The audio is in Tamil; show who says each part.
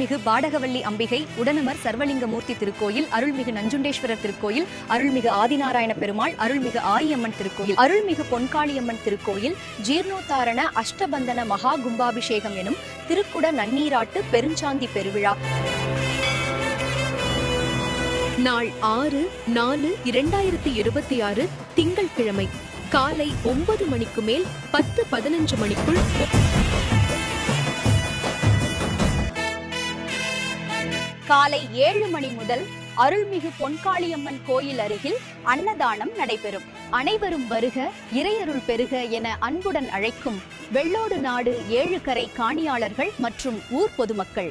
Speaker 1: அருள்மிகு பாடகவல்லி அம்பிகை உடனமர் சர்வலிங்கமூர்த்தி திருக்கோயில், அருள்மிகு நஞ்சுண்டேஸ்வரர் திருக்கோயில், அருள்மிகு ஆதிநாராயண பெருமாள், அருள்மிகு ஆரியம்மன் திருக்கோயில், அருள்மிகு பொன்காளியம்மன் திருக்கோயில், ஜீர்ணோத்தாரண அஷ்டபந்தன மகா கும்பாபிஷேகம் எனும் திருக்குட நன்னீராட்டு பெருஞ்சாந்தி பெருவிழா
Speaker 2: நாள் 6/4/2026 திங்கட்கிழமை காலை 9 மணிக்கு மேல் 10-15 மணிக்குள்
Speaker 1: காலை 7 மணி முதல் அருள்மிகு பொன்காளியம்மன் கோயில் அருகில் அன்னதானம் நடைபெறும். அனைவரும் வருக, இறையருள் பெருக என அன்புடன் அழைக்கும் வெள்ளோடு நாடு 7 கரை காணியாளர்கள் மற்றும் ஊர் பொதுமக்கள்.